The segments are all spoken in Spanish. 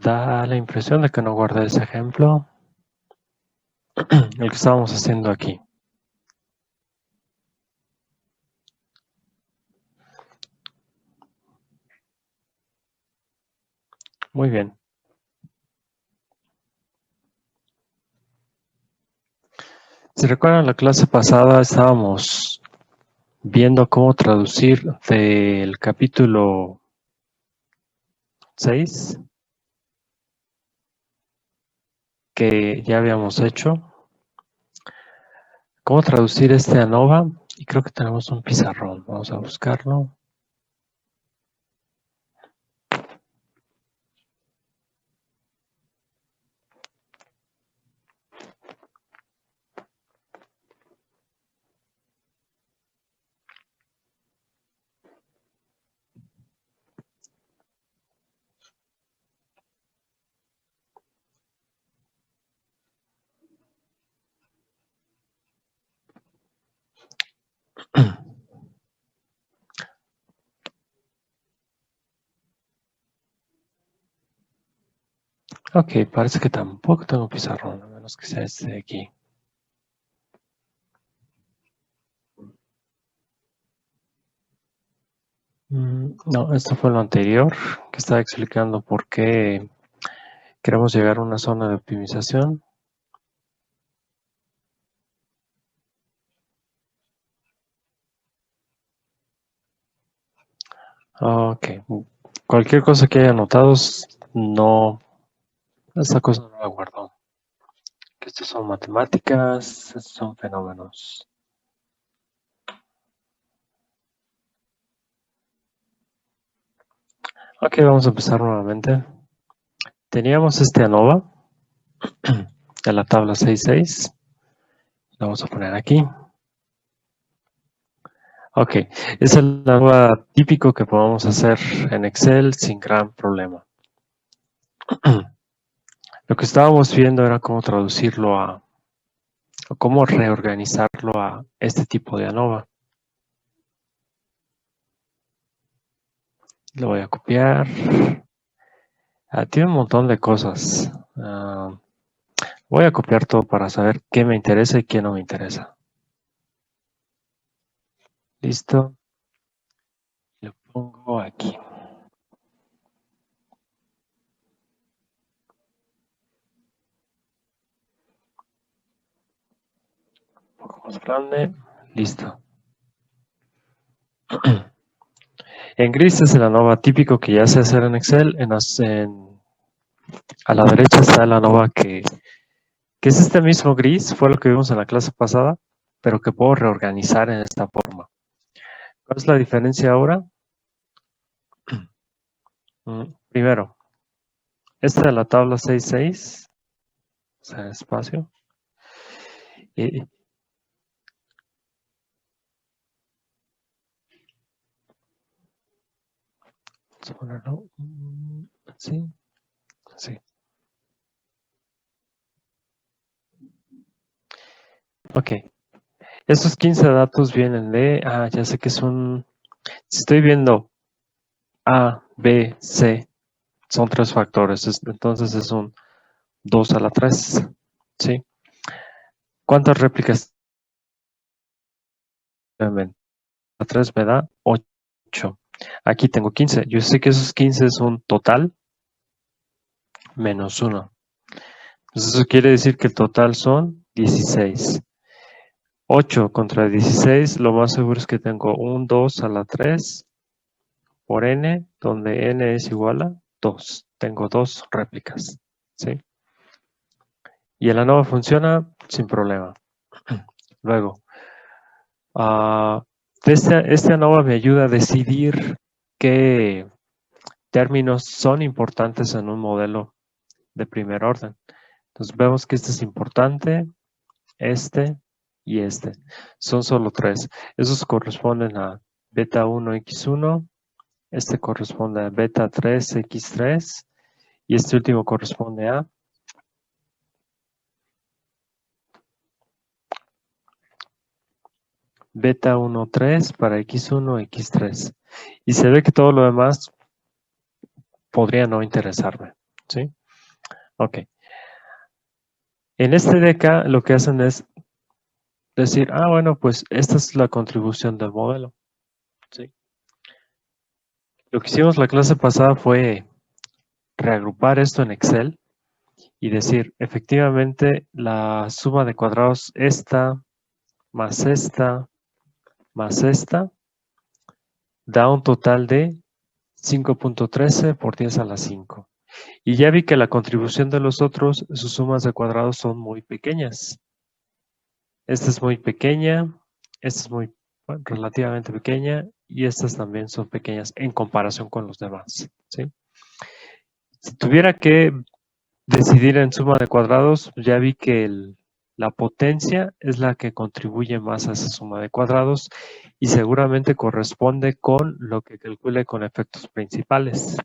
Da la impresión de que no guardé ese ejemplo, el que estábamos haciendo aquí. Muy bien. Si recuerdan, la clase pasada estábamos viendo cómo traducir del capítulo 6 que ya habíamos hecho, cómo traducir este ANOVA, y creo que tenemos un pizarrón. Vamos a buscarlo. Ok, parece que tampoco tengo pizarrón, a menos que sea este de aquí. No, esto fue lo anterior, que estaba explicando por qué queremos llegar a una zona de optimización. Ok, cualquier cosa que haya notado, no, esta cosa no la guardo. Que estos son matemáticas, estos son fenómenos. Ok, vamos a empezar nuevamente. Teníamos este ANOVA de la tabla 6.6. Lo vamos a poner aquí. Ok, es el ANOVA típico que podemos hacer en Excel sin gran problema. Lo que estábamos viendo era cómo traducirlo o cómo reorganizarlo a este tipo de ANOVA. Lo voy a copiar. Tiene un montón de cosas. Voy a copiar todo para saber qué me interesa y qué no me interesa. Listo. Lo pongo aquí. Un poco más grande. Listo. En gris es el ANOVA típico que ya sé hacer en Excel. A la derecha está el ANOVA que es este mismo gris, fue lo que vimos en la clase pasada, pero que puedo reorganizar en esta forma. ¿Cuál es la diferencia ahora? Primero, esta de la tabla 6.6, o sea, espacio. Y vamos a ponerlo así, así. Ok, estos 15 datos vienen de, ya sé que es si estoy viendo A, B, C, son 3 factores, entonces es un 2 a la 3, ¿sí? ¿Cuántas réplicas? La 3 me da 8. Aquí tengo 15. Yo sé que esos 15 es un total menos 1. Entonces eso quiere decir que el total son 16. 8 contra 16, lo más seguro es que tengo un 2 a la 3 por n, donde n es igual a 2. Tengo 2 réplicas, ¿sí? Y el ANOVA funciona sin problema. Luego, este ANOVA me ayuda a decidir qué términos son importantes en un modelo de primer orden. Entonces vemos que este es importante, este y este. Son solo 3. Esos corresponden a beta 1 x1, este corresponde a beta 3 x3 y este último corresponde a beta 1, 3 para x1, x3. Y se ve que todo lo demás podría no interesarme. ¿Sí? Ok. En este de acá lo que hacen es decir, bueno, pues esta es la contribución del modelo. ¿Sí? Lo que hicimos la clase pasada fue reagrupar esto en Excel y decir, efectivamente, la suma de cuadrados esta, más esta, más esta, da un total de 5.13 por 10 a la 5. Y ya vi que la contribución de los otros, sus sumas de cuadrados son muy pequeñas. Esta es muy pequeña, esta es muy relativamente pequeña y estas también son pequeñas en comparación con los demás. ¿Sí? Si tuviera que decidir en suma de cuadrados, ya vi que la potencia es la que contribuye más a esa suma de cuadrados y seguramente corresponde con lo que calcule con efectos principales.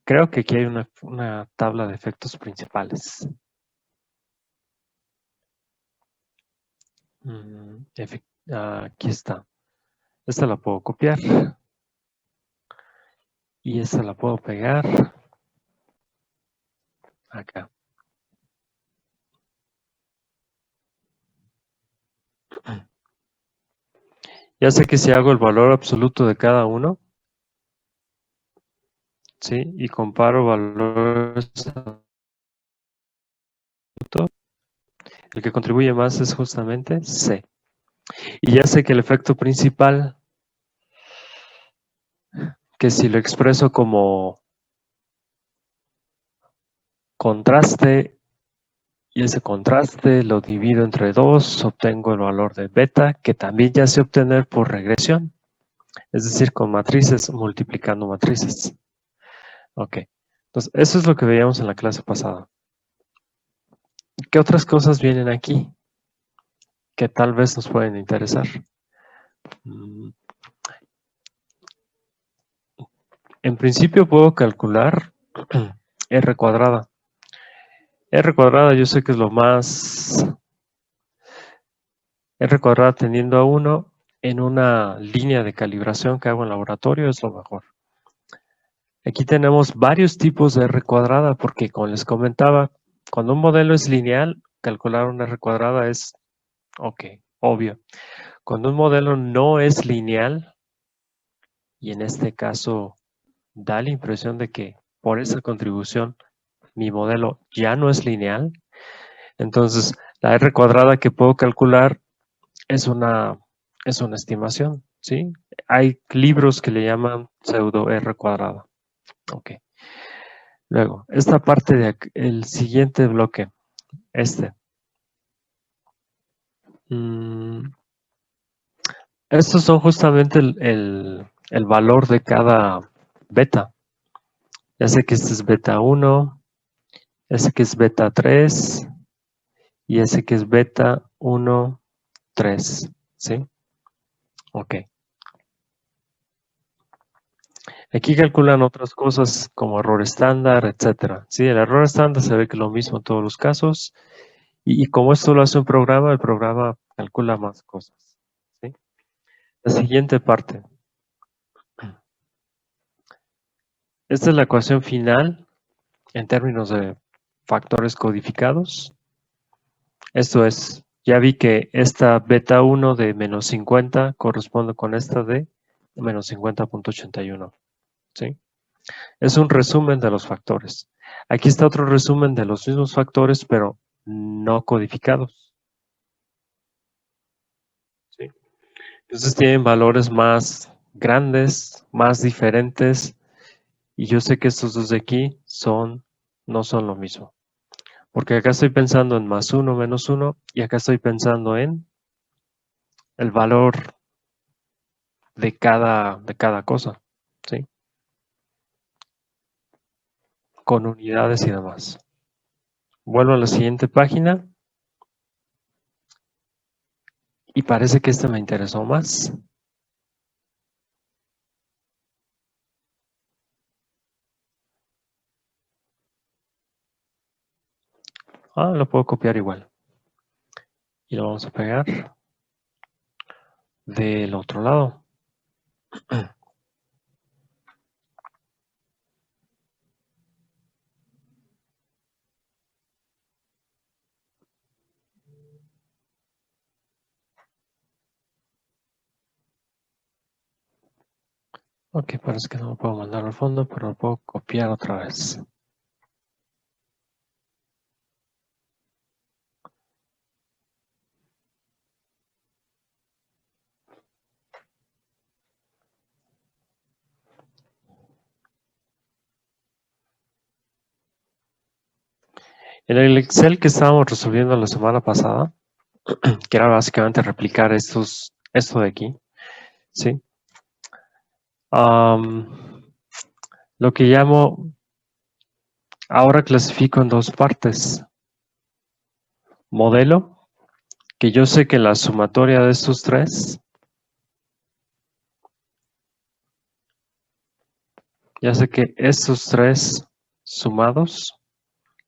Creo que aquí hay una tabla de efectos principales. Aquí está. Esta la puedo copiar y esta la puedo pegar acá. Ya sé que si hago el valor absoluto de cada uno, ¿sí? Y comparo valores absolutos, el que contribuye más es justamente C. Y ya sé que el efecto principal, que si lo expreso como contraste, y ese contraste lo divido entre 2, obtengo el valor de beta, que también ya sé obtener por regresión, es decir, con matrices multiplicando matrices. Ok, entonces eso es lo que veíamos en la clase pasada. ¿Qué otras cosas vienen aquí que tal vez nos pueden interesar? En principio puedo calcular R cuadrada. R cuadrada yo sé que es lo más... R cuadrada tendiendo a 1 en una línea de calibración que hago en laboratorio es lo mejor. Aquí tenemos varios tipos de R cuadrada porque, como les comentaba, cuando un modelo es lineal, calcular una R cuadrada es, obvio. Cuando un modelo no es lineal, y en este caso da la impresión de que por esa contribución mi modelo ya no es lineal, entonces la R cuadrada que puedo calcular es una estimación, ¿sí? Hay libros que le llaman pseudo R cuadrada. Ok. Luego, esta parte de el siguiente bloque, este. Estos son justamente el valor de cada beta. Ya sé que este es beta 1, ese que es beta 3 y ese que es beta 1, 3. ¿Sí? Ok. Aquí calculan otras cosas como error estándar, etcétera. Sí, el error estándar se ve que es lo mismo en todos los casos. Y como esto lo hace un programa, el programa calcula más cosas. ¿Sí? La siguiente parte. Esta es la ecuación final en términos de factores codificados. Esto es, ya vi que esta beta 1 de menos 50 corresponde con esta de menos 50.81. ¿Sí? Es un resumen de los factores. Aquí está otro resumen de los mismos factores, pero no codificados. ¿Sí? Entonces tienen valores más grandes, más diferentes, y yo sé que estos dos de aquí no son lo mismo. Porque acá estoy pensando en más 1, menos 1, y acá estoy pensando en el valor de cada cosa, ¿sí? Con unidades y demás. Vuelvo a la siguiente página y parece que este me interesó más. Lo puedo copiar igual. Y lo vamos a pegar del otro lado. Ok, parece que no lo puedo mandar al fondo, pero lo puedo copiar otra vez. En el Excel que estábamos resolviendo la semana pasada, que era básicamente replicar esto de aquí, ¿sí? Lo que llamo, ahora clasifico en dos partes. Modelo, que yo sé que la sumatoria de estos tres, ya sé que estos tres sumados,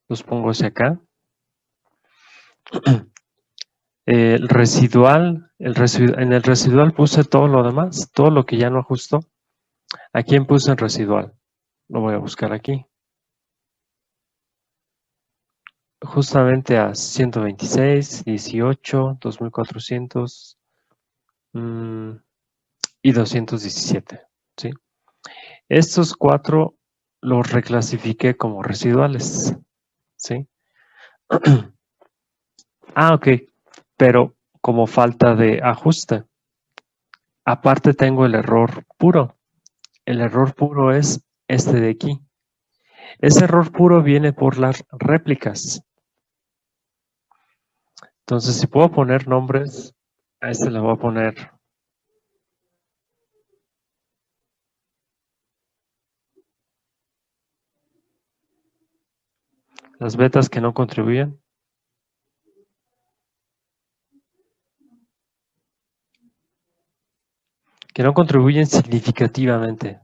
los pongo hacia acá. El residual, en el residual puse todo lo demás, todo lo que ya no ajustó. ¿A quién puse en residual? Lo voy a buscar aquí. Justamente a 126, 18, 2400 y 217. ¿Sí? Estos cuatro los reclasifiqué como residuales. ¿Sí? Ok, pero como falta de ajuste. Aparte tengo el error puro. El error puro es este de aquí. Ese error puro viene por las réplicas. Entonces, si puedo poner nombres, a este le voy a poner las betas que no contribuyen. Que no contribuyen significativamente.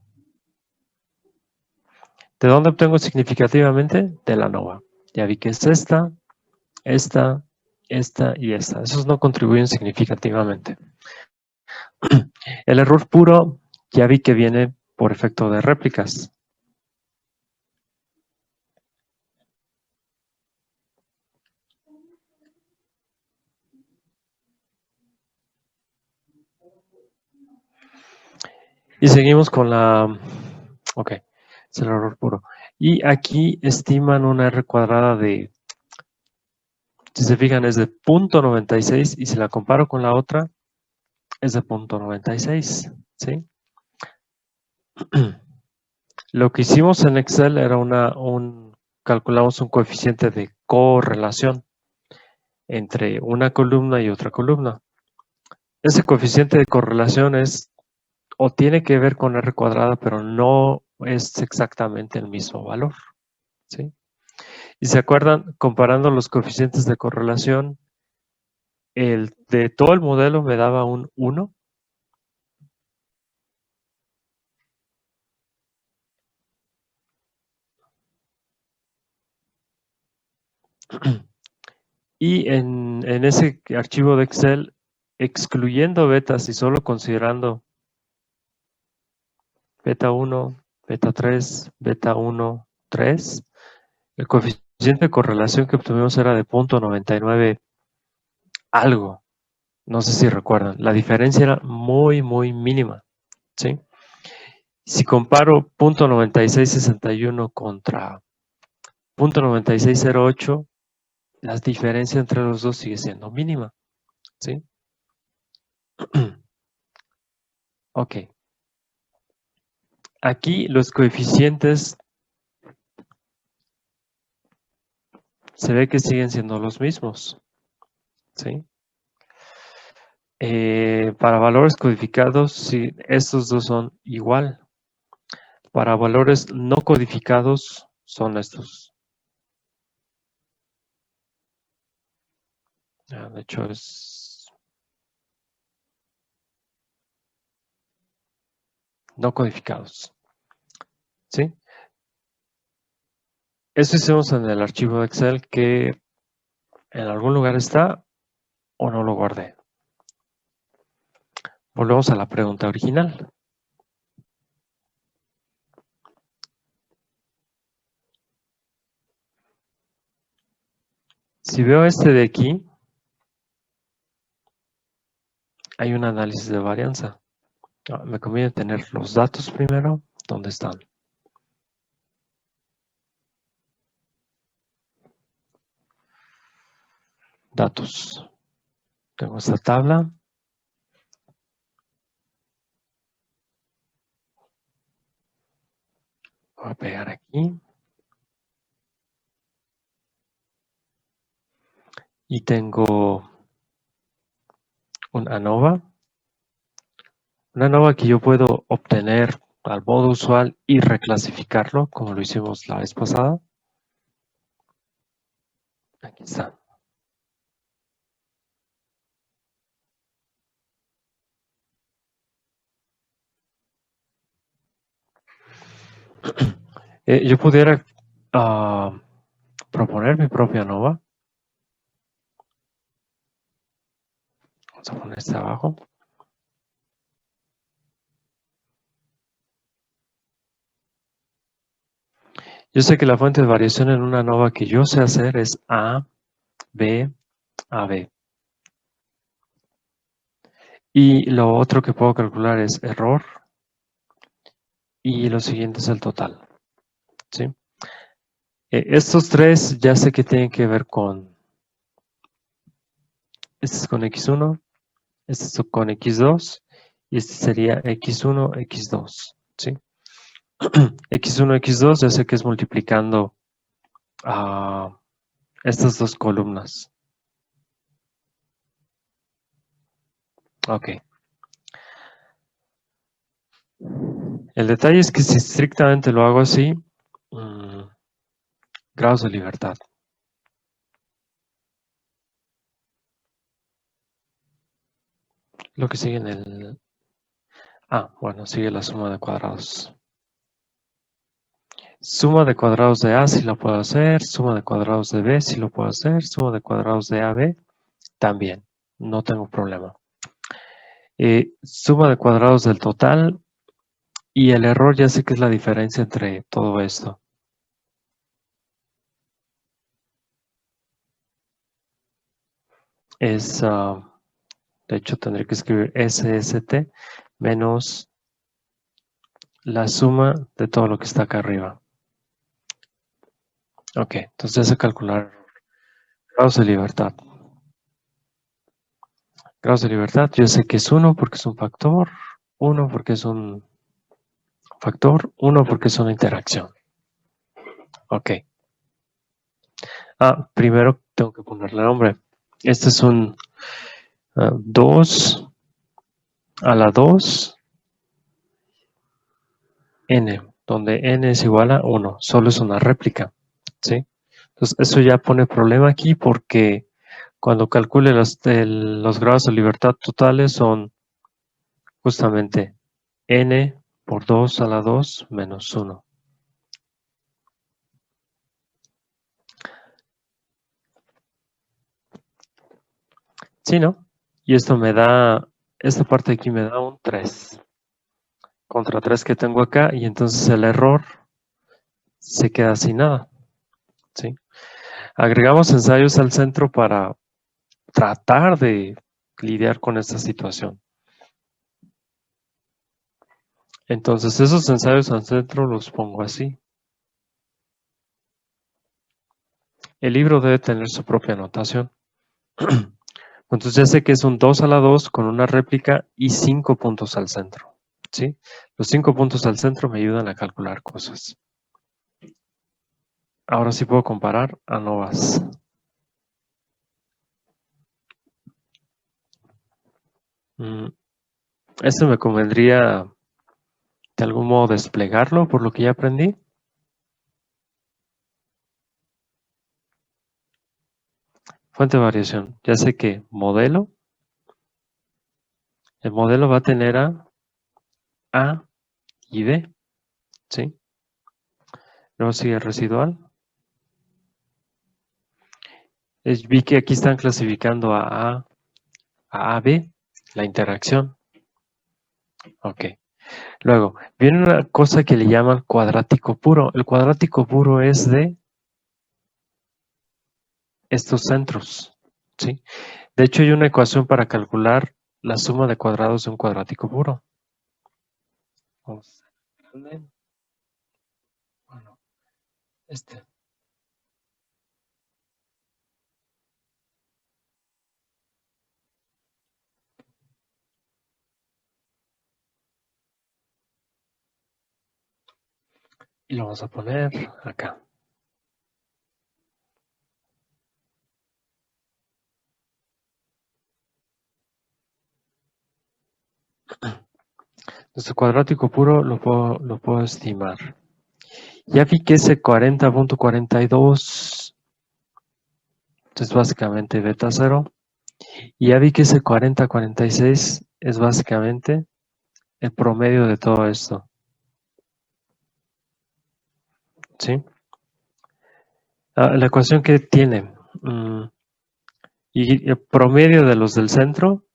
¿De dónde obtengo significativamente? De la NOVA. Ya vi que es esta, esta, esta y esta. Esos no contribuyen significativamente. El error puro, ya vi que viene por efecto de réplicas. Y seguimos con la... Ok, es el error puro. Y aquí estiman una R cuadrada de... Si se fijan es de 0.96 y si la comparo con la otra es de 0.96. ¿Sí? Lo que hicimos en Excel era calculamos un coeficiente de correlación entre una columna y otra columna. Ese coeficiente de correlación es o tiene que ver con R cuadrada, pero no es exactamente el mismo valor. ¿Sí? Y se acuerdan, comparando los coeficientes de correlación, el de todo el modelo me daba un 1. Y en ese archivo de Excel, excluyendo betas y solo considerando beta 1, beta 3, beta 1, 3, el coeficiente de correlación que obtuvimos era de 0.99 algo. No sé si recuerdan. La diferencia era muy, muy mínima. ¿Sí? Si comparo 0.9661 contra 0.9608, la diferencia entre los dos sigue siendo mínima. ¿Sí? Ok. Aquí los coeficientes se ve que siguen siendo los mismos. ¿Sí? Para valores codificados, sí, estos dos son igual. Para valores no codificados, son estos. De hecho, es no codificados. ¿Sí? Eso hicimos en el archivo de Excel que en algún lugar está o no lo guardé. Volvemos a la pregunta original. Si veo este de aquí, hay un análisis de varianza. Me conviene tener los datos primero. ¿Dónde están? Datos. Tengo esta tabla. Voy a pegar aquí. Y tengo un ANOVA. Una ANOVA que yo puedo obtener al modo usual y reclasificarlo, como lo hicimos la vez pasada. Aquí está. Yo pudiera proponer mi propia ANOVA. Vamos a poner este abajo. Yo sé que la fuente de variación en una ANOVA que yo sé hacer es A, B, AB. Y lo otro que puedo calcular es error. Y lo siguiente es el total. ¿Sí? Estos tres ya sé que tienen que ver con... Este es con X1, este es con X2 y este sería X1, X2. ¿Sí? X1, X2 ya sé que es multiplicando a estas dos columnas. Ok. El detalle es que si estrictamente lo hago así, grados de libertad. Lo que sigue en el... bueno, sigue la suma de cuadrados. Suma de cuadrados de A si lo puedo hacer, suma de cuadrados de B si lo puedo hacer, suma de cuadrados de AB también, no tengo problema. Suma de cuadrados del total y el error ya sé que es la diferencia entre todo esto. Es, de hecho tendré que escribir SST menos la suma de todo lo que está acá arriba. Ok, entonces ya sé calcular grados de libertad. Grados de libertad, yo sé que es 1 porque es un factor, 1 porque es un factor, 1 porque es una interacción. Ok. Primero tengo que ponerle nombre. Este es un 2 a la 2 n, donde n es igual a 1. Solo es una réplica. ¿Sí? Entonces, eso ya pone problema aquí porque cuando calcule los grados de libertad totales son justamente n por 2 a la 2 menos 1. ¿Sí, no? Y esto me da, esta parte de aquí me da un 3 contra 3 que tengo acá y entonces el error se queda sin nada. ¿Sí? Agregamos ensayos al centro para tratar de lidiar con esta situación. Entonces esos ensayos al centro los pongo así. El libro debe tener su propia notación. Entonces ya sé que es un 2 a la 2 con una réplica y 5 puntos al centro. ¿Sí? Los 5 puntos al centro me ayudan a calcular cosas. Ahora sí puedo comparar ANOVAs. Este me convendría de algún modo desplegarlo por lo que ya aprendí. Fuente de variación. Ya sé que modelo. El modelo va a tener A y B. ¿Sí? Luego sigue residual. Vi que aquí están clasificando a AB, la interacción. Ok. Luego, viene una cosa que le llaman cuadrático puro. El cuadrático puro es de estos centros. ¿Sí? De hecho, hay una ecuación para calcular la suma de cuadrados de un cuadrático puro. Vamos a hacerle, bueno, este. Y lo vamos a poner acá. Nuestro cuadrático puro lo puedo estimar. Ya vi que ese 40.42 es básicamente beta 0. Y ya vi que ese 40.46 es básicamente el promedio de todo esto. ¿Sí? La ecuación que tiene y el promedio de los del centro,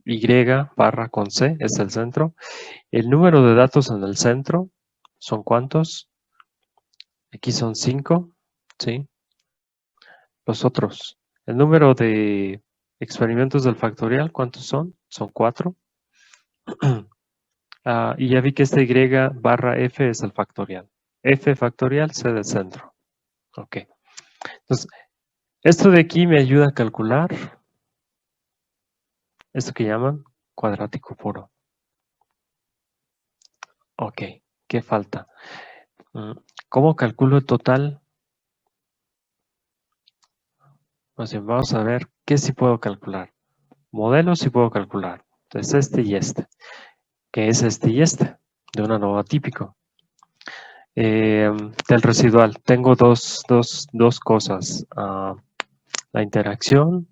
Y barra con C es el centro. El número de datos en el centro son ¿cuántos? Aquí son 5, ¿sí? Los otros. El número de experimentos del factorial, ¿cuántos son? Son 4. Y ya vi que este Y barra F es el factorial. F factorial, C del centro. Ok. Entonces, esto de aquí me ayuda a calcular esto que llaman cuadrático puro. Ok. ¿Qué falta? ¿Cómo calculo el total? Pues bien, vamos a ver qué sí puedo calcular. Modelos sí puedo calcular. Entonces, este y este. ¿Qué es este y este? De un ANOVA típico. Del residual, tengo dos cosas. La interacción,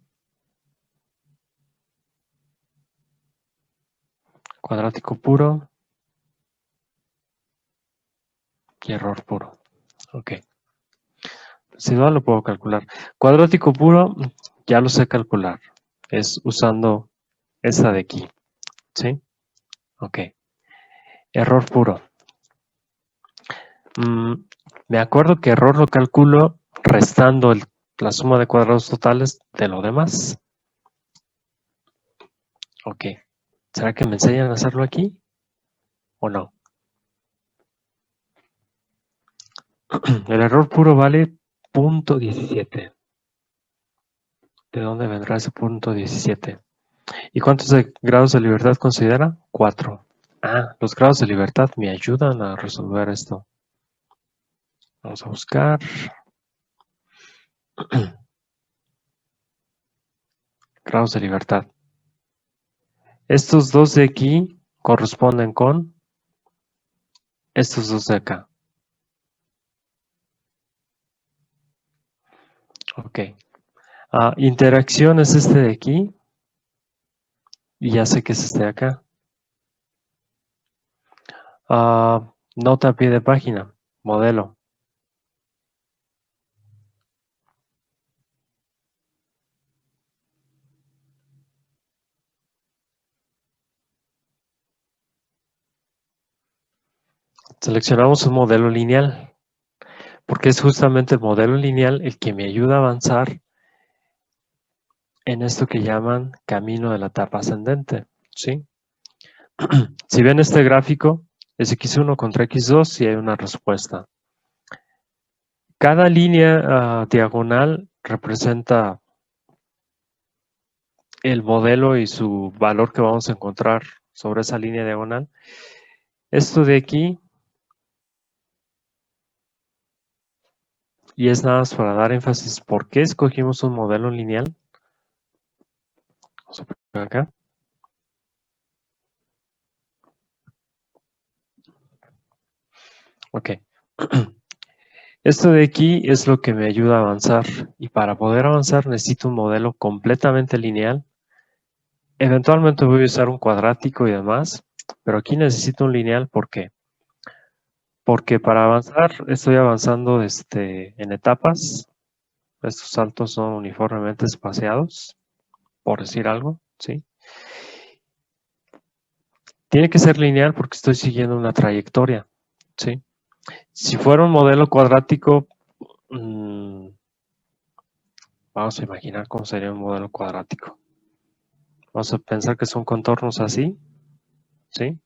cuadrático puro y error puro. Ok. Residual lo puedo calcular. Cuadrático puro, ya lo sé calcular. Es usando esta de aquí. ¿Sí? Ok. Error puro. Me acuerdo que error lo calculo restando la suma de cuadrados totales de lo demás. Ok. ¿Será que me enseñan a hacerlo aquí? ¿O no? El error puro vale 0.17. ¿De dónde vendrá ese 0.17? ¿Y cuántos grados de libertad considera? 4. Los grados de libertad me ayudan a resolver esto. Vamos a buscar. Grados de libertad. Estos dos de aquí corresponden con estos dos de acá. Ok. Interacción es este de aquí. Y ya sé que es este de acá. Nota a pie de página. Modelo. Seleccionamos un modelo lineal. Porque es justamente el modelo lineal el que me ayuda a avanzar en esto que llaman camino de la etapa ascendente. ¿Sí? Si ven este gráfico, es x1 contra x2 y hay una respuesta. Cada línea diagonal representa el modelo y su valor que vamos a encontrar sobre esa línea diagonal. Esto de aquí, y es nada más para dar énfasis, ¿por qué escogimos un modelo lineal? Vamos a poner acá. Ok. Esto de aquí es lo que me ayuda a avanzar y para poder avanzar necesito un modelo completamente lineal. Eventualmente voy a usar un cuadrático y demás, pero aquí necesito un lineal. ¿Por qué? Porque para avanzar estoy avanzando en etapas. Estos saltos son uniformemente espaciados, por decir algo, ¿sí? Tiene que ser lineal porque estoy siguiendo una trayectoria, ¿sí? Si fuera un modelo cuadrático, vamos a imaginar cómo sería un modelo cuadrático. Vamos a pensar que son contornos así, ¿sí?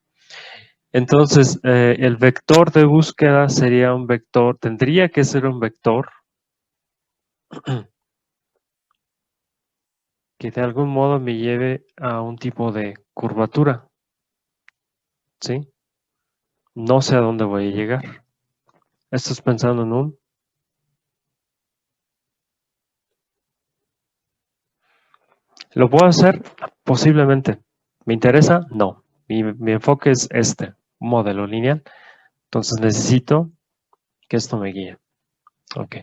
Entonces, el vector de búsqueda sería un vector, tendría que ser un vector que de algún modo me lleve a un tipo de curvatura, ¿sí? No sé a dónde voy a llegar. ¿Estás pensando en un? ¿Lo puedo hacer? Posiblemente. ¿Me interesa? No. Mi enfoque es este, un modelo lineal. Entonces necesito que esto me guíe. Ok.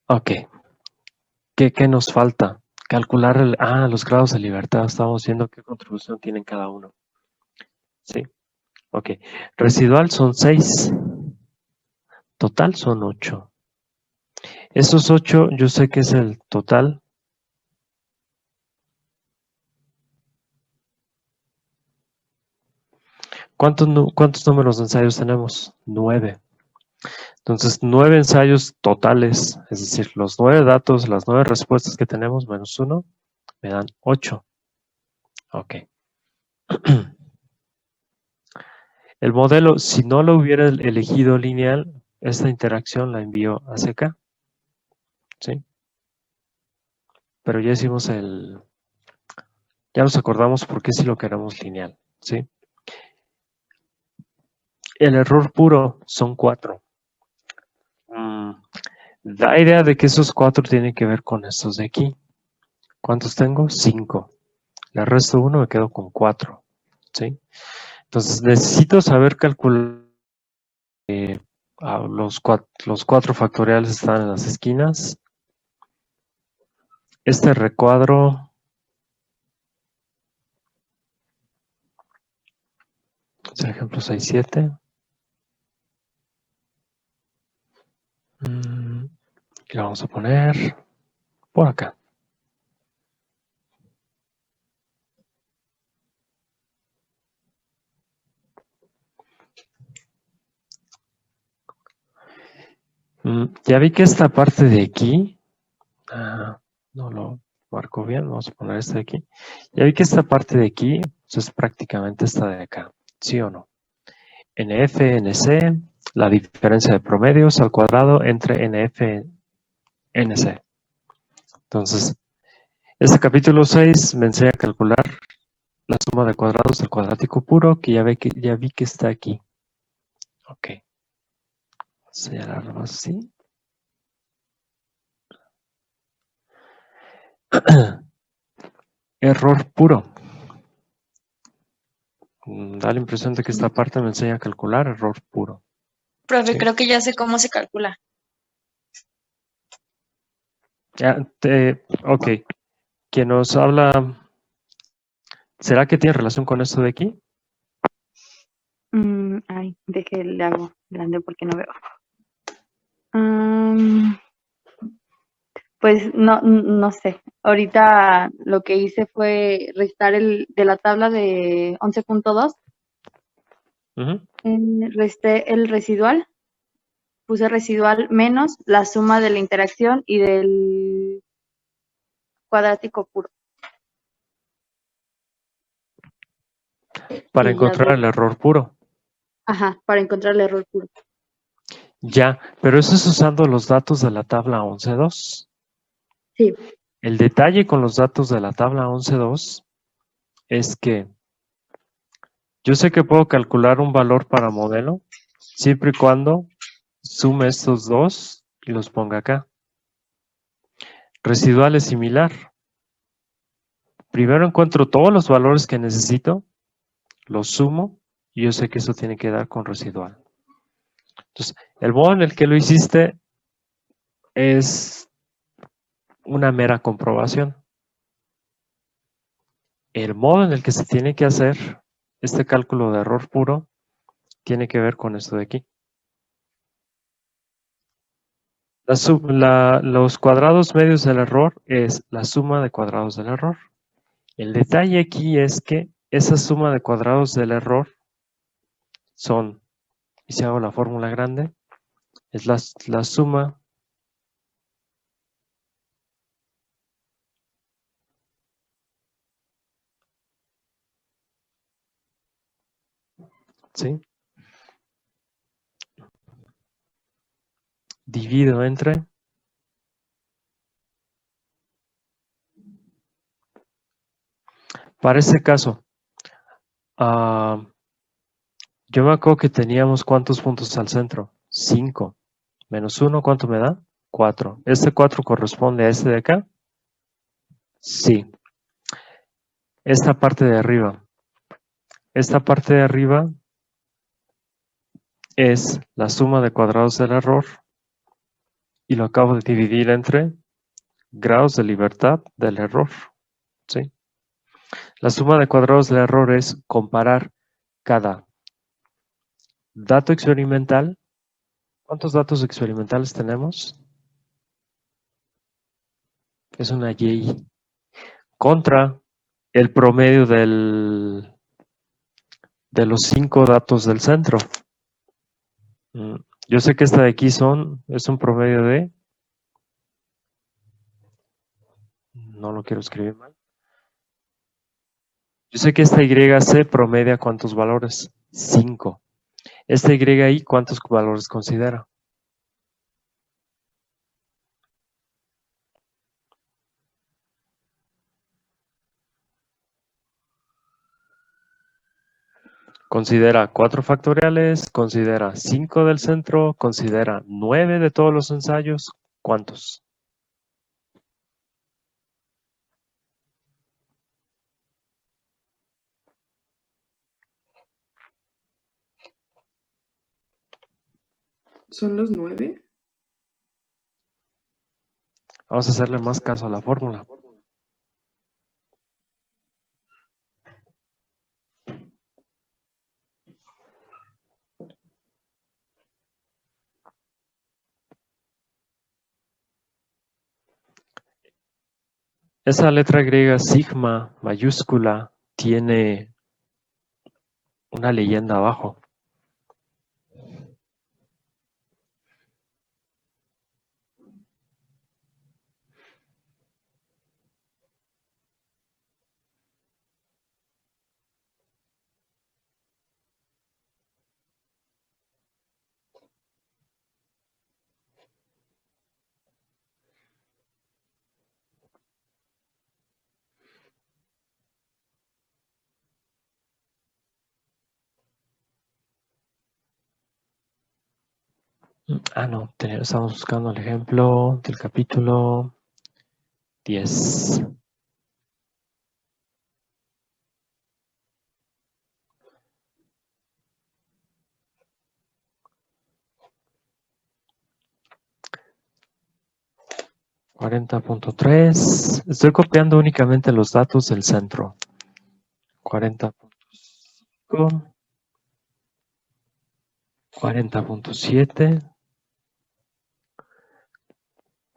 Ok. ¿Qué nos falta? Calcular los grados de libertad. Estamos viendo qué contribución tienen cada uno. Sí. Ok. Residual son 6. Total son 8. Esos 8 yo sé que es el total. ¿Cuántos números de ensayos tenemos? 9. Entonces, 9 ensayos totales, es decir, los 9 datos, las 9 respuestas que tenemos menos 1, me dan 8. Ok. El modelo, si no lo hubiera elegido lineal, esta interacción la envío hacia acá. ¿Sí? Pero ya hicimos ya nos acordamos por qué si lo queremos lineal. ¿Sí? El error puro son 4. Da idea de que esos 4 tienen que ver con estos de aquí. ¿Cuántos tengo? 5. Le resto 1, me quedo con 4. ¿Sí? Entonces necesito saber calcular. Los 4 factoriales están en las esquinas. Este recuadro, por ejemplo, 6, 7. Y lo vamos a poner por acá. Ya vi que esta parte de aquí, no lo marco bien, vamos a poner este de aquí. Ya vi que esta parte de aquí pues, es prácticamente esta de acá, ¿sí o no? NF, NC, la diferencia de promedios al cuadrado entre NF, NC. Entonces, este capítulo 6 me enseña a calcular la suma de cuadrados del cuadrático puro, que ya vi que está aquí. Ok. Señalarlo así. Error puro. Da la impresión de que esta parte me enseña a calcular error puro. Profe, ¿Sí? creo que ya sé cómo se calcula. Ok. Quien nos habla, ¿será que tiene relación con esto de aquí? Ay, deje, le hago grande porque no veo. Mm, pues no sé. Ahorita lo que hice fue restar de la tabla de 11.2, Ujú. resté el residual, puse residual menos la suma de la interacción y del cuadrático puro. Para Y ya encontrar el error puro. para encontrar el error puro. Ya, pero eso es usando los datos de la tabla 11.2. Sí, El detalle con los datos de la tabla 11.2 es que yo sé que puedo calcular un valor para modelo siempre y cuando sume estos dos y los ponga acá. Residual es similar. Primero encuentro todos los valores que necesito, los sumo y yo sé que eso tiene que dar con residual. Entonces, el modo en el que lo hiciste es una mera comprobación. El modo en el que se tiene que hacer este cálculo de error puro tiene que ver con esto de aquí. Los cuadrados medios del error es la suma de cuadrados del error. El detalle aquí es que esa suma de cuadrados del error son, y si hago la fórmula grande, es la suma ¿sí? Divido entre, para este caso, yo me acuerdo que teníamos ¿cuántos puntos al centro? 5. Menos 1, ¿cuánto me da? 4. ¿Este 4 corresponde a este de acá? Sí. Esta parte de arriba. Esta parte de arriba es la suma de cuadrados del error y lo acabo de dividir entre grados de libertad del error. ¿Sí? La suma de cuadrados del error es comparar cada dato experimental. ¿Cuántos datos experimentales tenemos? Es una Y. Contra el promedio de los 5 datos del centro. Yo sé que esta de aquí es un promedio de, no lo quiero escribir mal. Yo sé que esta YC promedia ¿cuántos valores? 5. Esta YI, ¿cuántos valores considera? Considera 4 factoriales, considera 5 del centro, considera 9 de todos los ensayos. ¿Cuántos? ¿Son los 9? Vamos a hacerle más caso a la fórmula. Esa letra griega sigma mayúscula tiene una leyenda abajo. No, estamos buscando el ejemplo del capítulo 10. $40.3. Estoy copiando únicamente los datos del centro. 40.5, 40.7,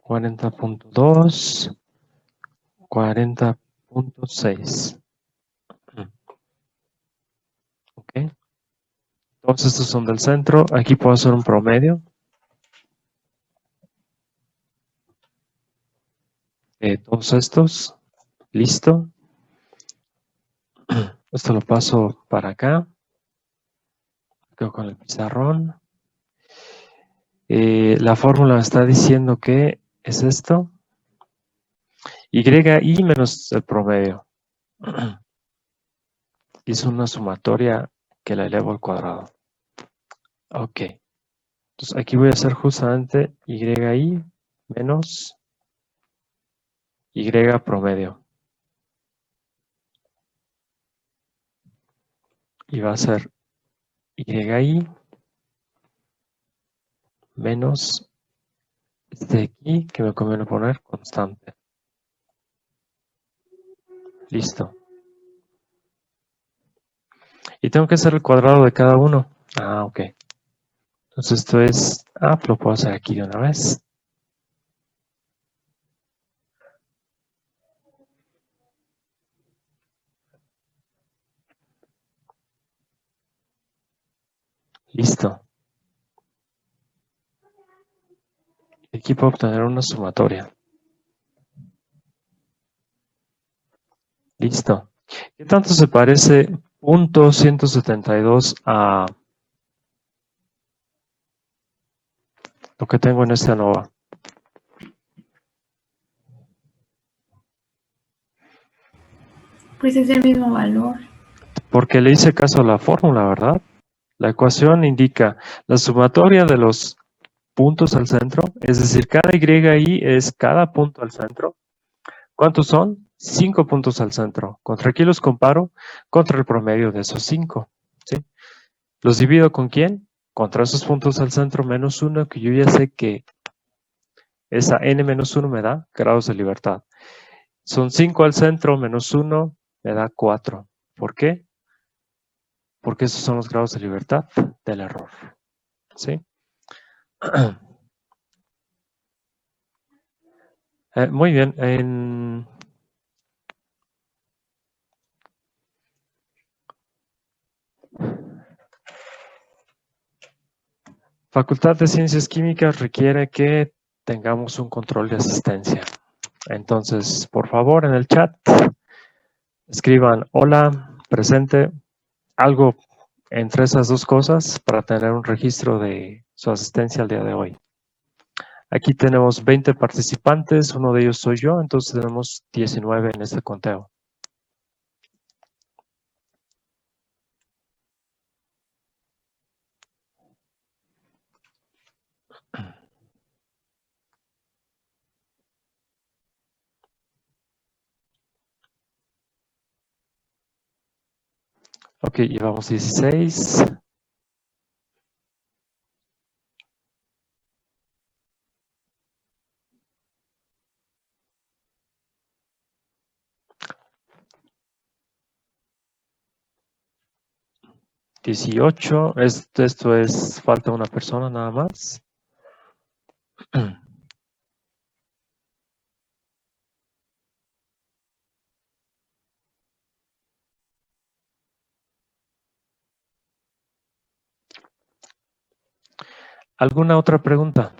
40.2, 40.6. Ok. Todos estos son del centro. Aquí puedo hacer un promedio de todos estos. Listo. Esto lo paso para acá. Quedo con el pizarrón. La fórmula me está diciendo que es esto. YI menos el promedio. Es una sumatoria que la elevo al cuadrado. Ok. Entonces aquí voy a hacer justamente YI menos Y promedio. Y va a ser YI menos este de aquí, que me conviene poner constante. Listo. Y tengo que hacer el cuadrado de cada uno. Ok. Entonces esto es, lo puedo hacer aquí de una vez. Listo. Aquí puedo obtener una sumatoria. Listo. ¿Qué tanto se parece .172 a lo que tengo en esta ANOVA. Pues es el mismo valor. Porque le hice caso a la fórmula, ¿verdad? La ecuación indica la sumatoria de los puntos al centro, es decir, cada y es cada punto al centro. ¿Cuántos son? 5 puntos al centro. ¿Contra quién los comparo? Contra el promedio de esos 5. ¿Sí? ¿Los divido con quién? Contra esos puntos al centro menos 1, que yo ya sé que esa n menos 1 me da grados de libertad. Son 5 al centro menos 1 me da 4. ¿Por qué? Porque esos son los grados de libertad del error. ¿Sí? Muy bien. En Facultad de Ciencias Químicas requiere que tengamos un control de asistencia. Entonces, por favor, en el chat, escriban hola, presente, algo entre esas dos cosas para tener un registro de su asistencia al día de hoy. Aquí tenemos 20 participantes, uno de ellos soy yo, entonces tenemos 19 en este conteo. Ok, llevamos 16. $18. Esto es, falta una persona nada más. ¿Alguna otra pregunta?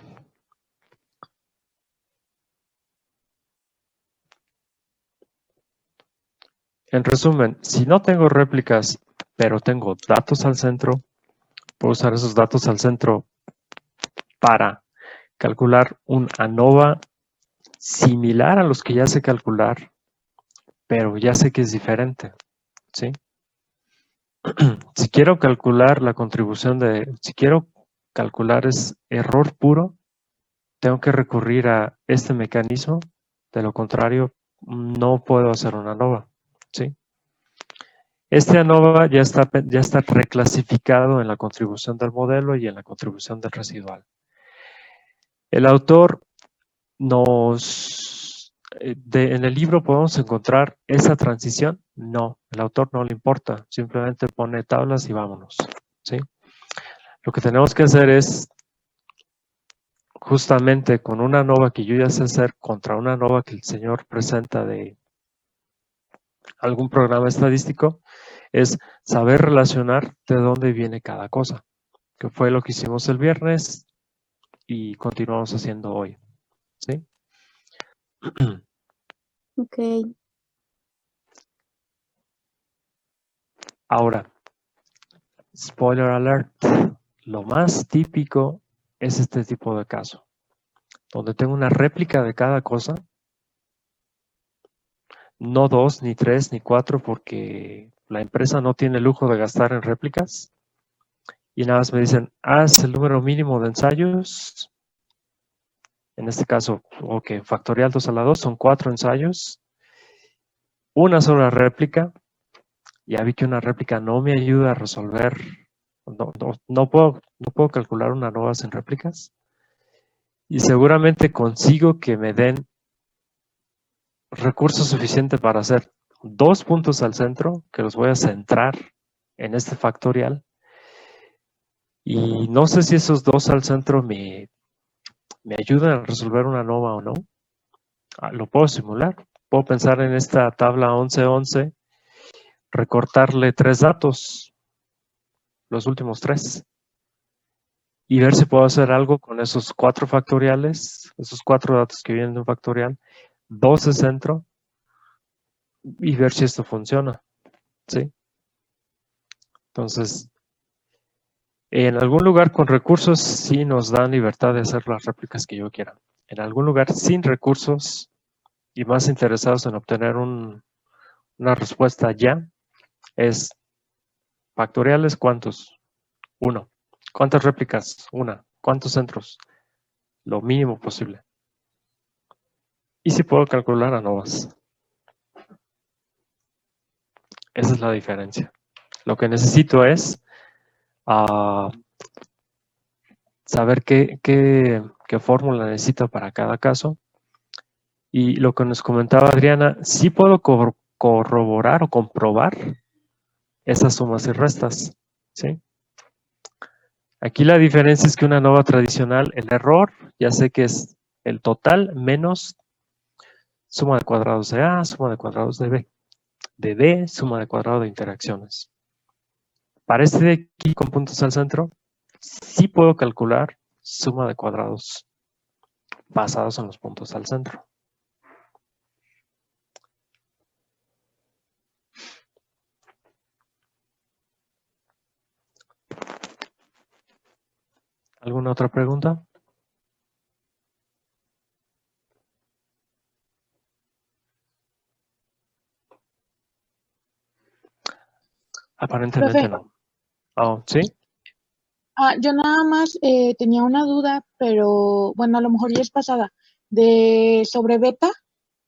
En resumen, si no tengo réplicas, pero tengo datos al centro, puedo usar esos datos al centro para calcular un ANOVA similar a los que ya sé calcular, pero ya sé que es diferente, ¿sí? Si quiero calcular la contribución si quiero calcular es error puro, tengo que recurrir a este mecanismo, de lo contrario, no puedo hacer una ANOVA, ¿sí? Este ANOVA ya está reclasificado en la contribución del modelo y en la contribución del residual. El autor en el libro podemos encontrar esa transición. No, el autor no le importa, simplemente pone tablas y vámonos, ¿sí? Lo que tenemos que hacer es, justamente con una ANOVA que yo ya sé hacer contra una ANOVA que el señor presenta de algún programa estadístico, es saber relacionar de dónde viene cada cosa, que fue lo que hicimos el viernes y continuamos haciendo hoy, ¿sí? Ok. Ahora, spoiler alert, lo más típico es este tipo de caso, donde tengo una réplica de cada cosa, no 2, ni 3, ni 4, porque la empresa no tiene el lujo de gastar en réplicas, y nada más me dicen, haz el número mínimo de ensayos, en este caso, ok, factorial 2 a la 2, son 4 ensayos, una sola réplica. Ya vi que una réplica no me ayuda a resolver, no puedo calcular una ANOVA sin réplicas, y seguramente consigo que me den recursos suficientes para hacer 2 puntos al centro, que los voy a centrar en este factorial, y no sé si esos 2 al centro me ayudan a resolver una ANOVA o no. Lo puedo simular, puedo pensar en esta tabla 11-11, recortarle 3 datos, los últimos 3, y ver si puedo hacer algo con esos 4 factoriales, esos 4 datos que vienen de un factorial, 2 de centro, y ver si esto funciona, ¿sí? Entonces, en algún lugar con recursos sí nos dan libertad de hacer las réplicas que yo quiera. En algún lugar sin recursos y más interesados en obtener una respuesta ya, es factoriales, ¿cuántos? 1. ¿Cuántas réplicas? 1. ¿Cuántos centros? Lo mínimo posible. Y si puedo calcular ANOVAs. Esa es la diferencia. Lo que necesito es saber qué fórmula necesito para cada caso. Y lo que nos comentaba Adriana, sí puedo corroborar o comprobar esas sumas y restas. ¿Sí? Aquí la diferencia es que una ANOVA tradicional, el error, ya sé que es el total menos suma de cuadrados de A, suma de cuadrados de B. De D, suma de cuadrado de interacciones. Para este de aquí con puntos al centro, sí puedo calcular suma de cuadrados basados en los puntos al centro. ¿Alguna otra pregunta? Aparentemente Profe, no. Oh, ¿sí? yo nada más tenía una duda, pero bueno, a lo mejor ya es pasada, de sobre beta. Ajá.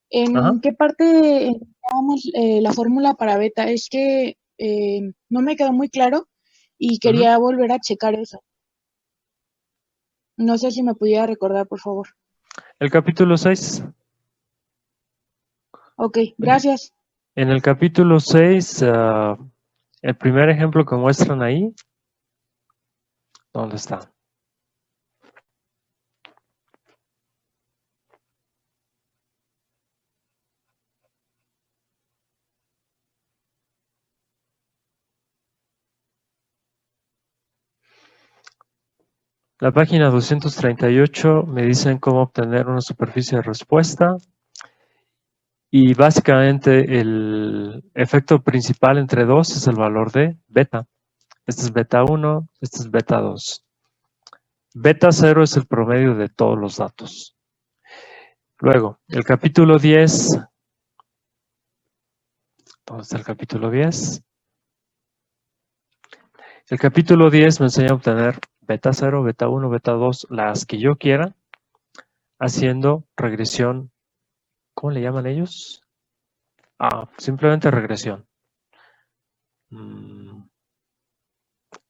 ¿En qué parte encontrábamos la fórmula para beta? Es que no me quedó muy claro y Ujú. quería volver a checar eso. No sé si me pudiera recordar, por favor. El capítulo 6. Ok, gracias. En el capítulo 6, el primer ejemplo que muestran ahí, ¿dónde está? La página 238 me dicen cómo obtener una superficie de respuesta y básicamente el efecto principal entre dos es el valor de beta. Este es beta 1, este es beta 2. Beta 0 es el promedio de todos los datos. Luego, el capítulo 10. ¿Dónde está el capítulo 10? El capítulo 10 me enseña a obtener beta 0, beta 1, beta 2, las que yo quiera, haciendo regresión. ¿Cómo le llaman ellos? Simplemente regresión.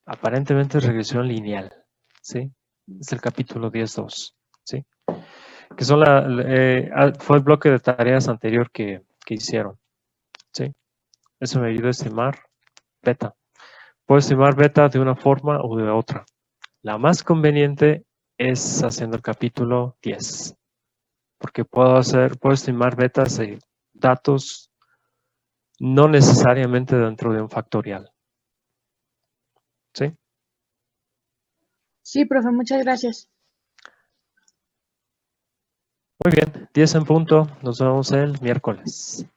Aparentemente es regresión lineal. ¿Sí? Es el capítulo 10.2. ¿Sí? Que son fue el bloque de tareas anterior que hicieron. ¿Sí? Eso me ayuda a estimar beta. Puedo estimar beta de una forma o de otra. La más conveniente es haciendo el capítulo 10, porque puedo estimar betas de datos no necesariamente dentro de un factorial. ¿Sí? Sí, profe, muchas gracias. Muy bien, 10 en punto. Nos vemos el miércoles.